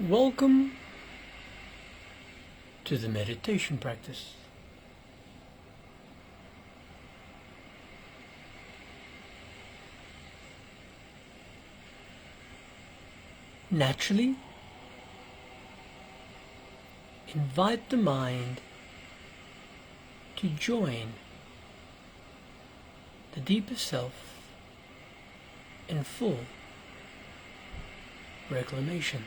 Welcome to the meditation practice. Naturally, invite the mind to join the deeper self in full reclamation.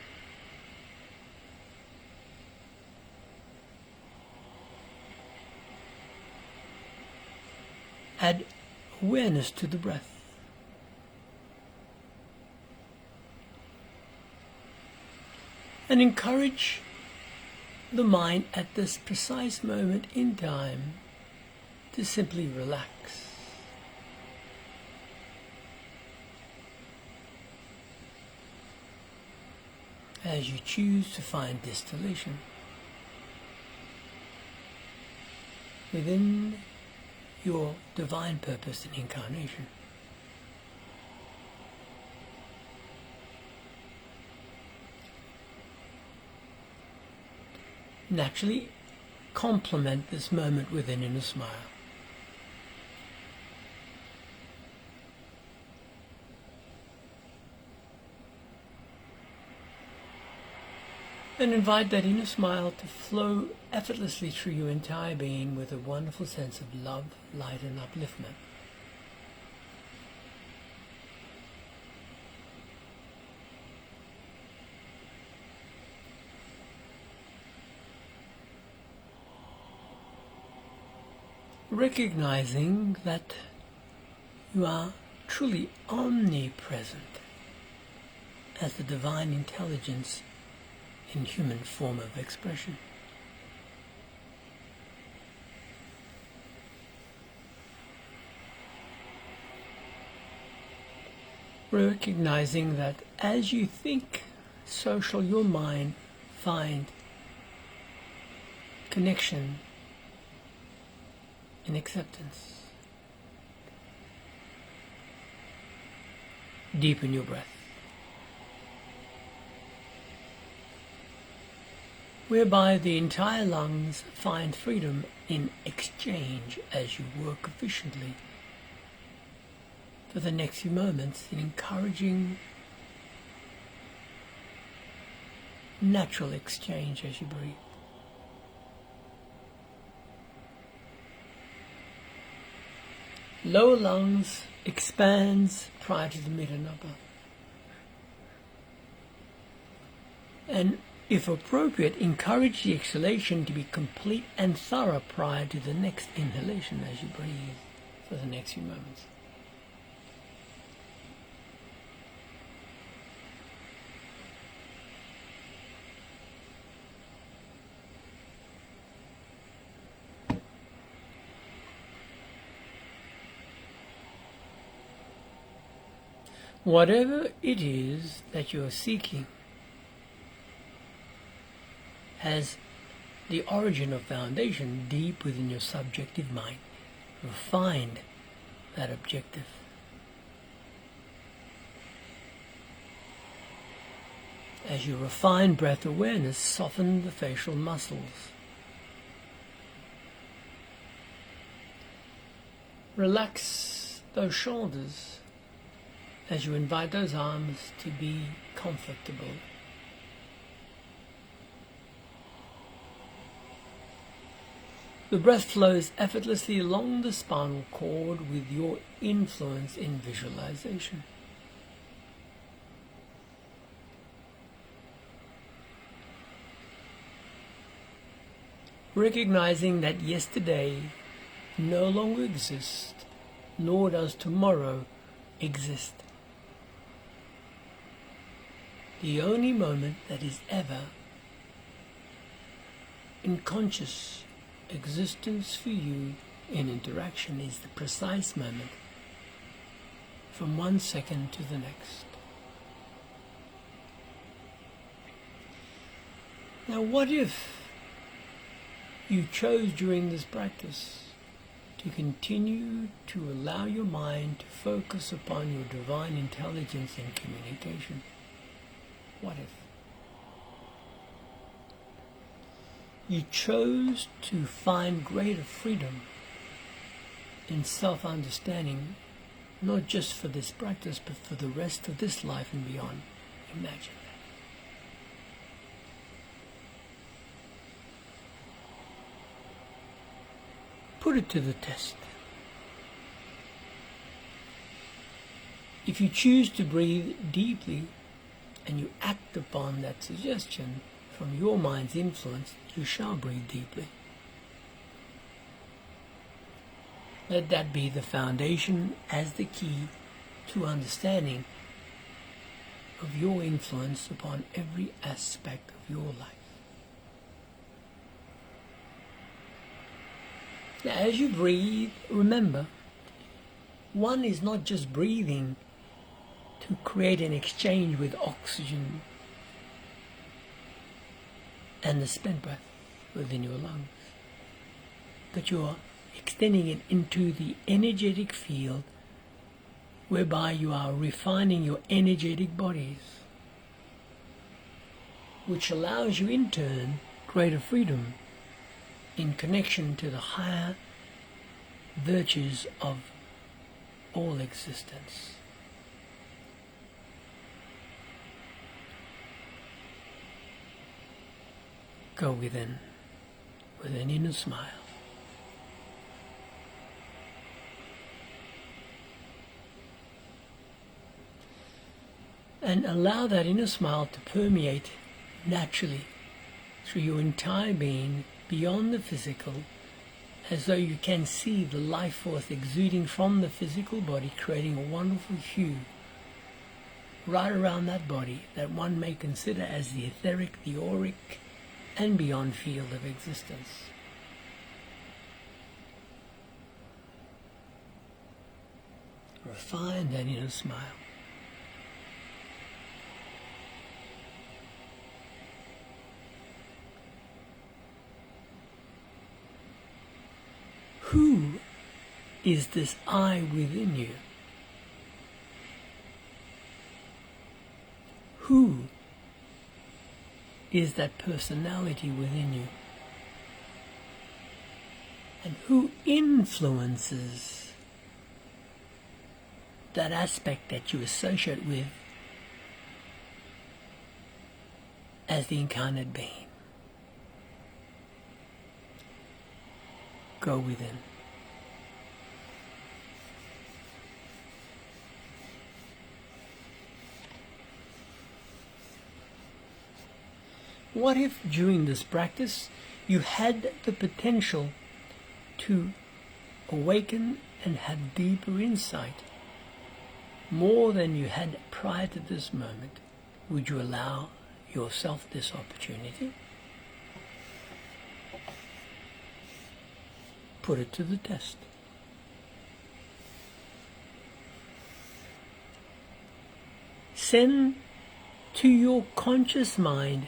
Add awareness to the breath. And encourage the mind at this precise moment in time to simply relax. As you choose to find distillation within your divine purpose and incarnation. Naturally, complement this moment with an inner smile. And invite that inner smile to flow effortlessly through your entire being with a wonderful sense of love, light, and upliftment. Recognizing that you are truly omnipresent as the divine intelligence in human form of expression. Recognizing that as you think, so shall your mind find connection and acceptance. Deepen your breath, whereby the entire lungs find freedom in exchange as you work efficiently for the next few moments in encouraging natural exchange as you breathe. Lower lungs expands prior to the mid and upper. And if appropriate, encourage the exhalation to be complete and thorough prior to the next inhalation as you breathe for the next few moments. Whatever it is that you are seeking has the origin of foundation deep within your subjective mind. Refine that objective. As you refine breath awareness, soften the facial muscles. Relax those shoulders as you invite those arms to be comfortable. The breath flows effortlessly along the spinal cord with your influence in visualization. Recognizing that yesterday no longer exists, nor does tomorrow exist. The only moment that is ever in conscious existence for you in interaction is the precise moment from 1 second to the next. Now, what if you chose during this practice to continue to allow your mind to focus upon your divine intelligence and communication? What if? You chose to find greater freedom in self-understanding, not just for this practice, but for the rest of this life and beyond. Imagine that. Put it to the test. If you choose to breathe deeply and you act upon that suggestion from your mind's influence, you shall breathe deeply. Let that be the foundation as the key to understanding of your influence upon every aspect of your life. Now, as you breathe, remember, one is not just breathing to create an exchange with oxygen and the spent breath within your lungs, but you are extending it into the energetic field whereby you are refining your energetic bodies, which allows you in turn greater freedom in connection to the higher virtues of all existence. Go within with an inner smile. And allow that inner smile to permeate naturally through your entire being, beyond the physical, as though you can see the life force exuding from the physical body, creating a wonderful hue right around that body that one may consider as the etheric, the auric, and beyond field of existence. Refine that inner smile. Who is this I within you? Who is that personality within you? And who influences that aspect that you associate with as the incarnate being? Go within. What if during this practice you had the potential to awaken and have deeper insight, more than you had prior to this moment? Would you allow yourself this opportunity? Put it to the test. Send to your conscious mind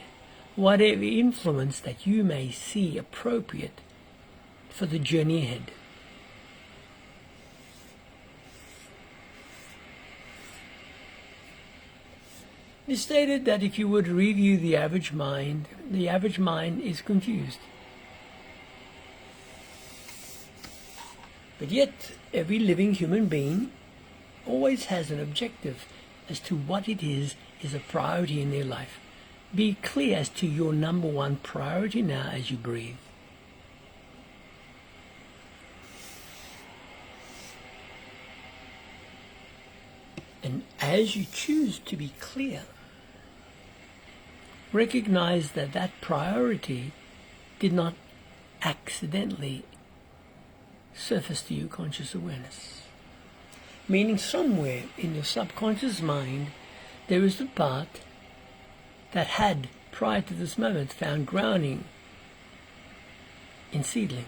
whatever influence that you may see appropriate for the journey ahead. It is stated that if you were to review the average mind is confused. But yet, every living human being always has an objective as to what it is a priority in their life. Be clear as to your number one priority now as you breathe. And as you choose to be clear, recognize that that priority did not accidentally surface to your conscious awareness. Meaning somewhere in your subconscious mind there is the part that had, prior to this moment, found grounding in seedling.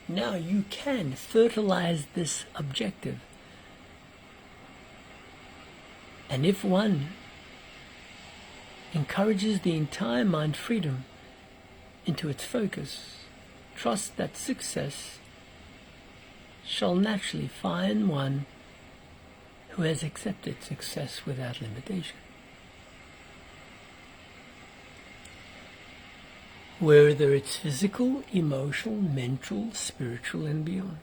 Now you can fertilize this objective. And if one encourages the entire mind freedom into its focus, trust that success shall naturally find one who has accepted success without limitation. whether it's physical, emotional, mental, spiritual, and beyond.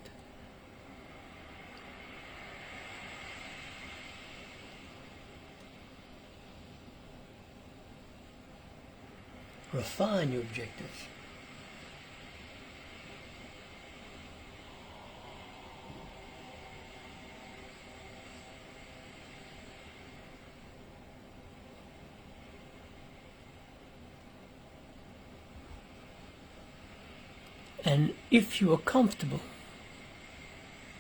Refine your objectives. And if you are comfortable,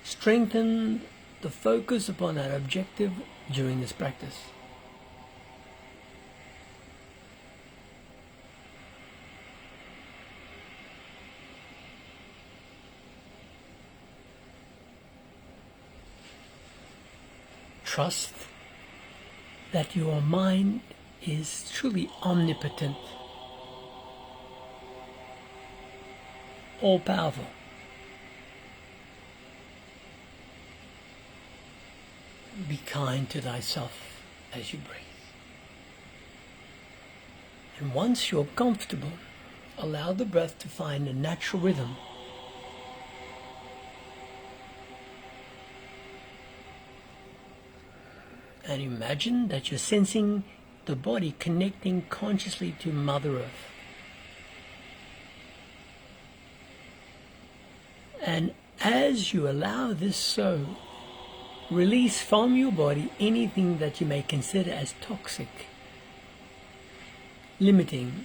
strengthen the focus upon that objective during this practice. Trust that your mind is truly omnipotent, all-powerful. Be kind to thyself as you breathe. And once you're comfortable, allow the breath to find a natural rhythm. And imagine that you're sensing the body connecting consciously to Mother Earth. And as you allow this so, release from your body anything that you may consider as toxic, limiting,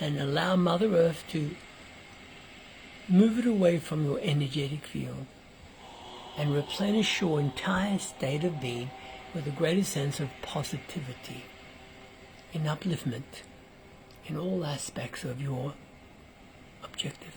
and allow Mother Earth to move it away from your energetic field and replenish your entire state of being with a greater sense of positivity and upliftment in all aspects of your objectives.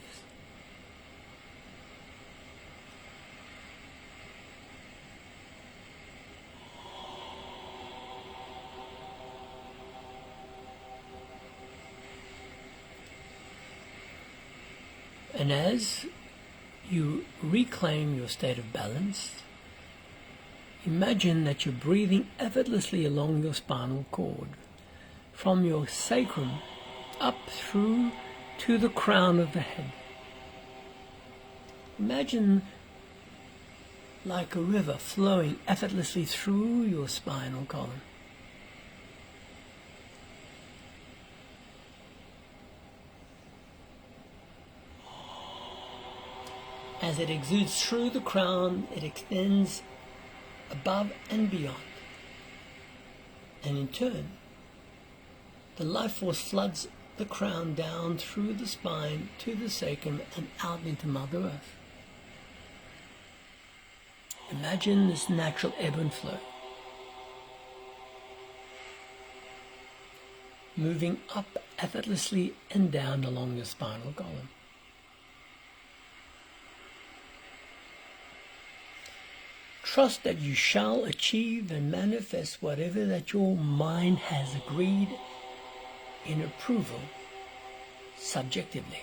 And as you reclaim your state of balance, imagine that you're breathing effortlessly along your spinal cord, from your sacrum up through to the crown of the head. Imagine like a river flowing effortlessly through your spinal column. As it exudes through the crown, it extends above and beyond. And in turn, the life force floods the crown down through the spine to the sacrum and out into Mother Earth. Imagine this natural ebb and flow, moving up effortlessly and down along your spinal column. Trust that you shall achieve and manifest whatever that your mind has agreed in approval subjectively.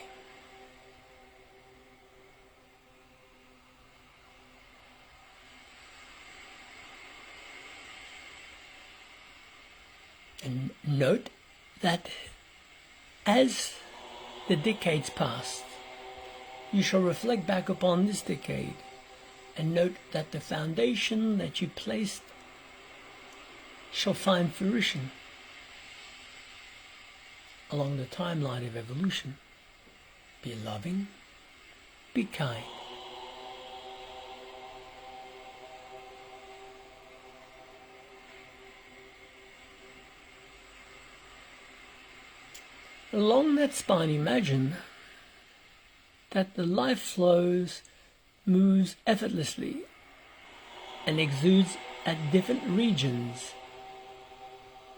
And note that as the decades pass, you shall reflect back upon this decade and note that the foundation that you placed shall find fruition along the timeline of evolution. Be loving, be kind. Along that spine, imagine that the life flows, moves effortlessly, and exudes at different regions,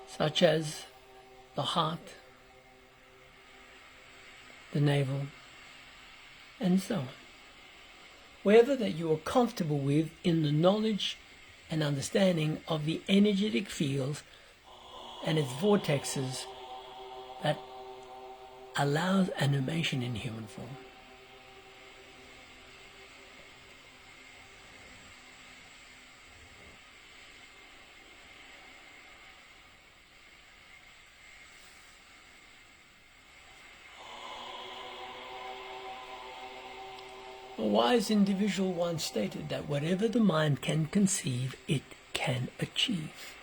such as the heart, the navel, and so on. Wherever that you are comfortable with in the knowledge and understanding of the energetic fields and its vortexes that allows animation in human form. A wise individual once stated that whatever the mind can conceive, it can achieve.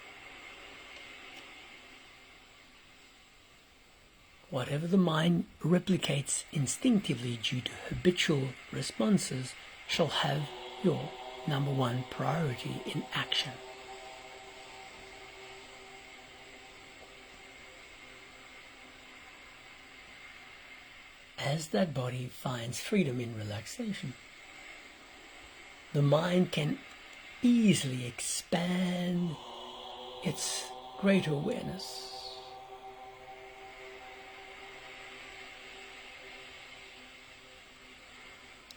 Whatever the mind replicates instinctively due to habitual responses shall have your number one priority in action. As that body finds freedom in relaxation, the mind can easily expand its greater awareness.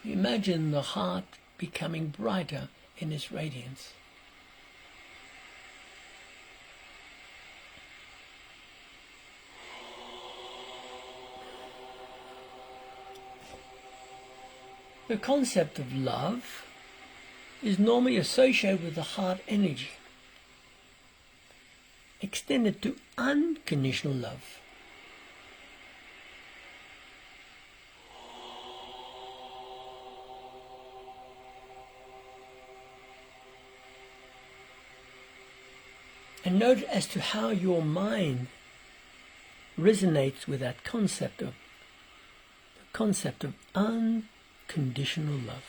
Imagine the heart becoming brighter in its radiance. The concept of love is normally associated with the heart energy, extended to unconditional love. And note as to how your mind resonates with that concept of unconditional love.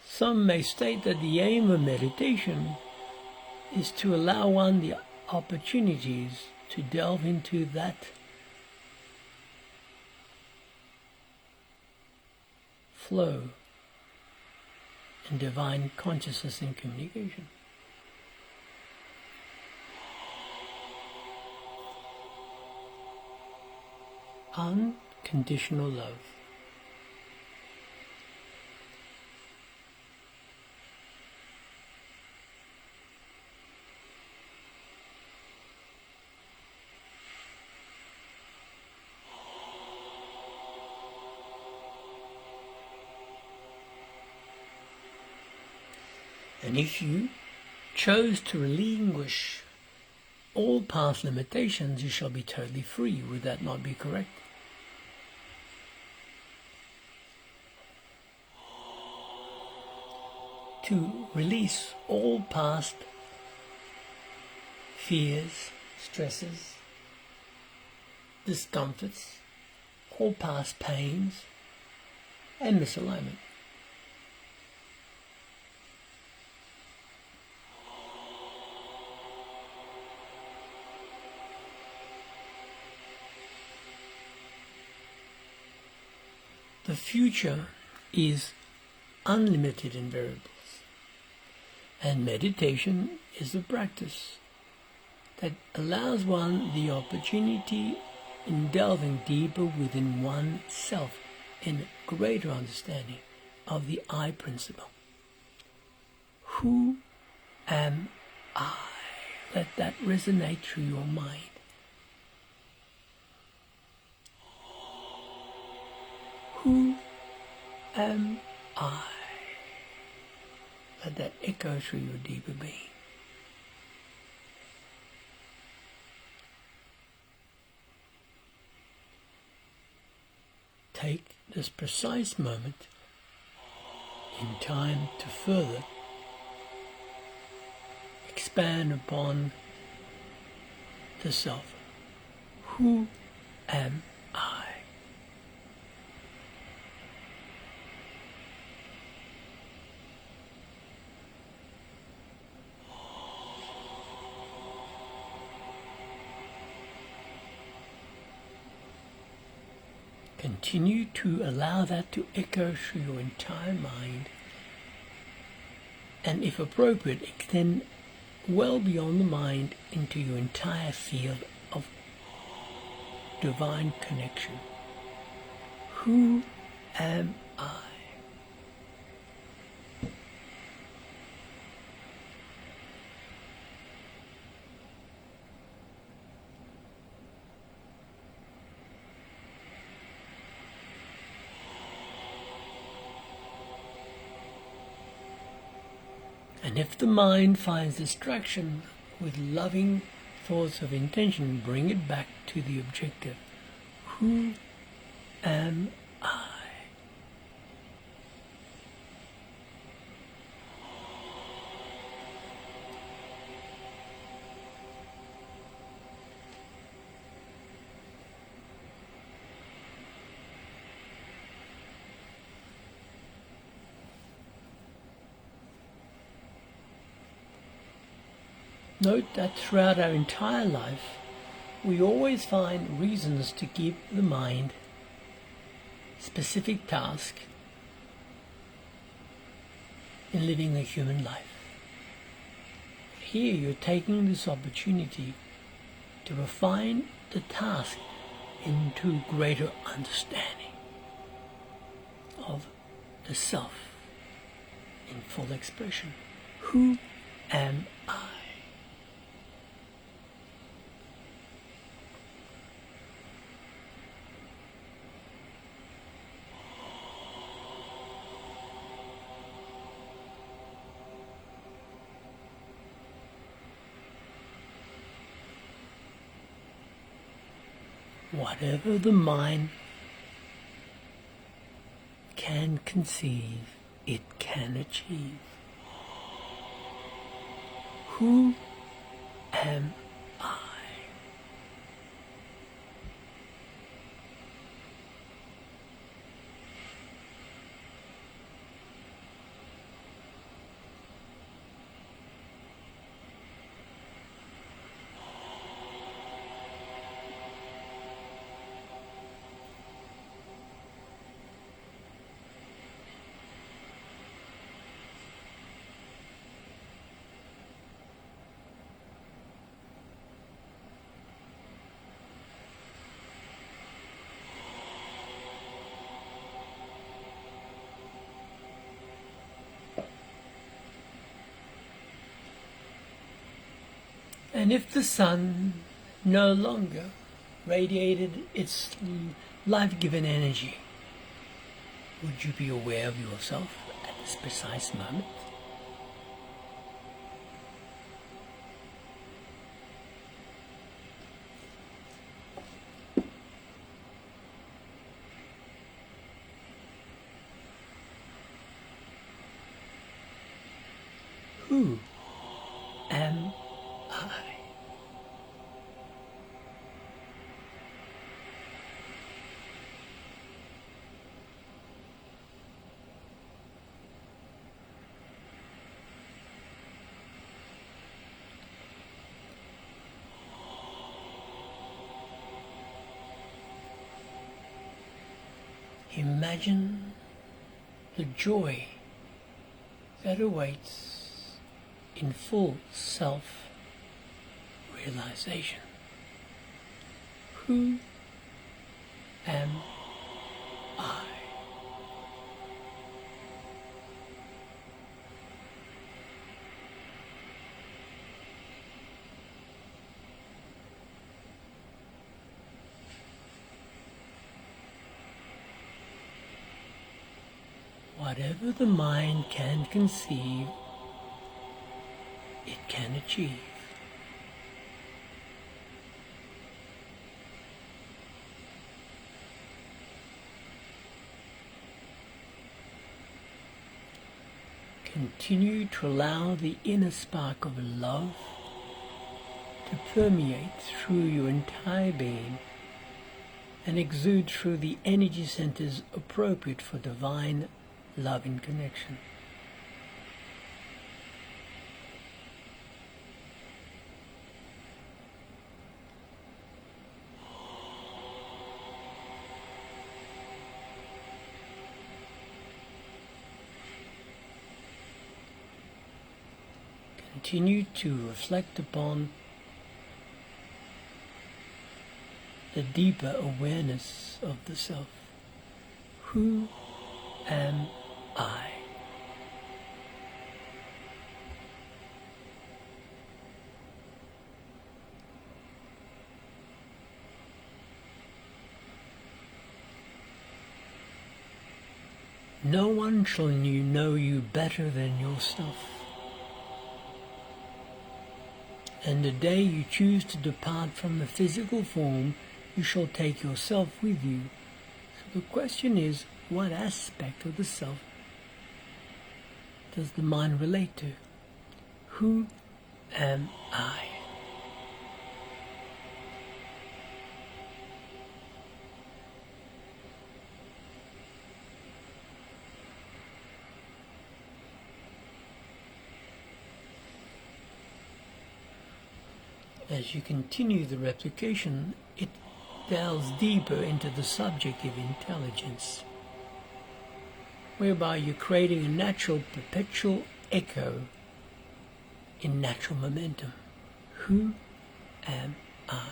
Some may state that the aim of meditation is to allow one the opportunities to delve into that flow and divine consciousness and communication. Unconditional love. And if you chose to relinquish all past limitations, you shall be totally free. Would that not be correct? To release all past fears, stresses, discomforts, all past pains, and misalignment. The future is unlimited in variables, and meditation is a practice that allows one the opportunity in delving deeper within oneself in greater understanding of the I principle. Who am I? Let that resonate through your mind. Who am I? Let that echo through your deeper being. Take this precise moment in time to further expand upon the self. Who am I? Continue to allow that to echo through your entire mind, and if appropriate, extend well beyond the mind into your entire field of divine connection. Who am I? And if the mind finds distraction with loving thoughts of intention, bring it back to the objective. Who am I? Note that throughout our entire life, we always find reasons to give the mind specific task in living a human life. Here you're taking this opportunity to refine the task into greater understanding of the self in full expression. Who am I? Whatever the mind can conceive, it can achieve. Who am I? And if the sun no longer radiated its life-giving energy, would you be aware of yourself at this precise moment? Who am I? Imagine the joy that awaits in full self-realization. Who am I? Whatever the mind can conceive, it can achieve. Continue to allow the inner spark of love to permeate through your entire being and exude through the energy centers appropriate for divine love and connection. Continue to reflect upon the deeper awareness of the self. Who am I? No one shall know you better than yourself. And the day you choose to depart from the physical form, you shall take yourself with you. So the question is, what aspect of the self does the mind relate to? Who am I? As you continue the replication, it delves deeper into the subjective intelligence, whereby you're creating a natural perpetual echo in natural momentum. Who am I?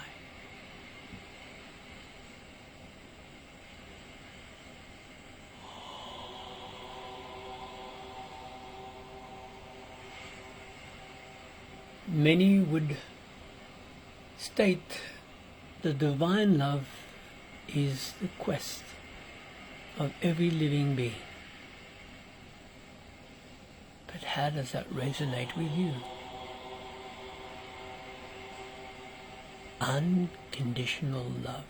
Many would state the divine love is the quest of every living being. But how does that resonate with you? Unconditional love.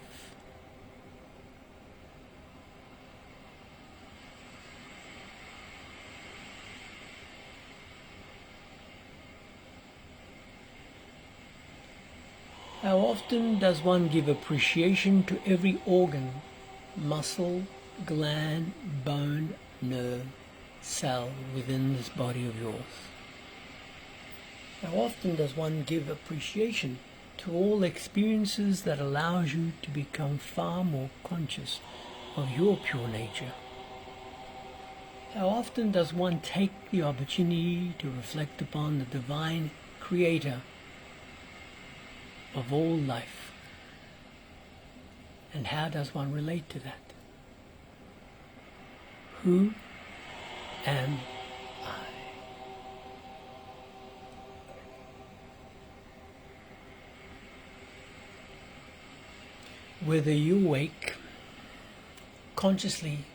How often does one give appreciation to every organ, muscle, gland, bone, nerve, cell within this body of yours? How often does one give appreciation to all experiences that allows you to become far more conscious of your pure nature? How often does one take the opportunity to reflect upon the divine creator of all life? And how does one relate to that? Who am I? Whether you wake consciously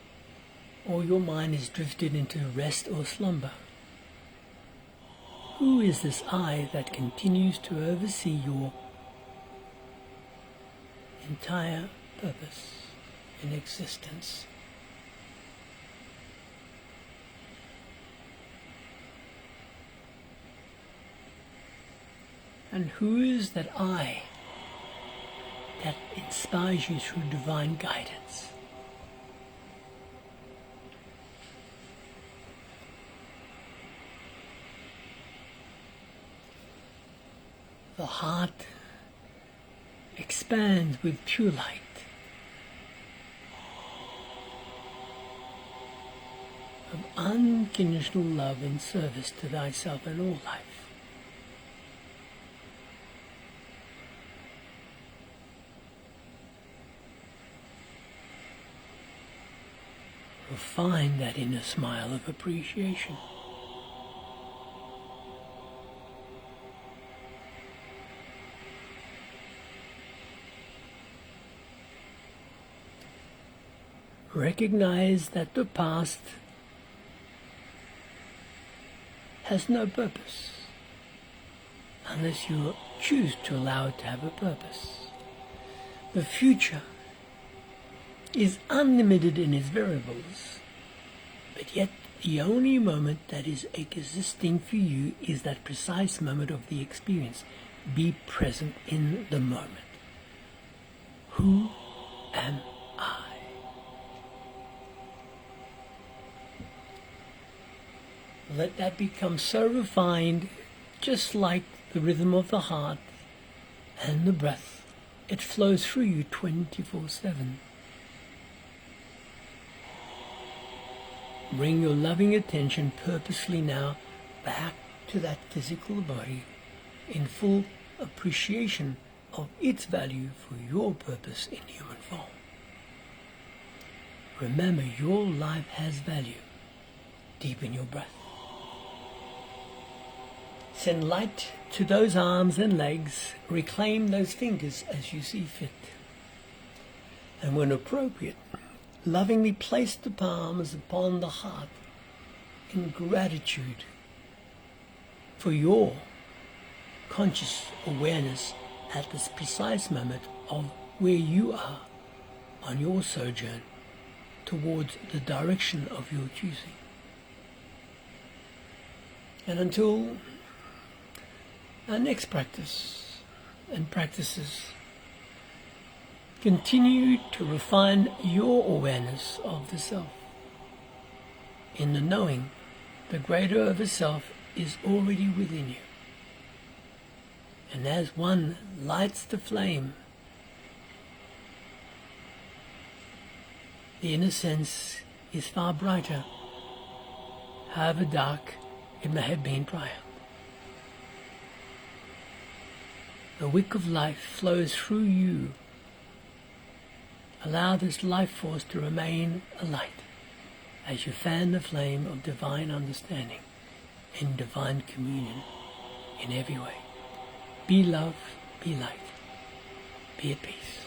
or your mind is drifted into rest or slumber, who is this I that continues to oversee your entire purpose in existence? And who is that I that inspires you through divine guidance? The heart expands with pure light. Of unconditional love and service to thyself and all life. Find that inner smile of appreciation. Recognize that the past has no purpose unless you choose to allow it to have a purpose. The future is unlimited in its variables, but yet the only moment that is existing for you is that precise moment of the experience. Be present in the moment. Who am I? Let that become so refined, just like the rhythm of the heart and the breath. It flows through you 24/7. Bring your loving attention purposely now back to that physical body in full appreciation of its value for your purpose in human form. Remember, your life has value. Deepen your breath. Send light to those arms and legs. Reclaim those fingers as you see fit. And when appropriate, lovingly place the palms upon the heart in gratitude for your conscious awareness at this precise moment of where you are on your sojourn towards the direction of your choosing. And until our next practice and practices, continue to refine your awareness of the self in the knowing the greater of a self is already within you. And as one lights the flame, the inner sense is far brighter, however dark it may have been prior. The wick of life flows through you. Allow this life force to remain alight as you fan the flame of divine understanding and divine communion in every way. Be love, be light, be at peace.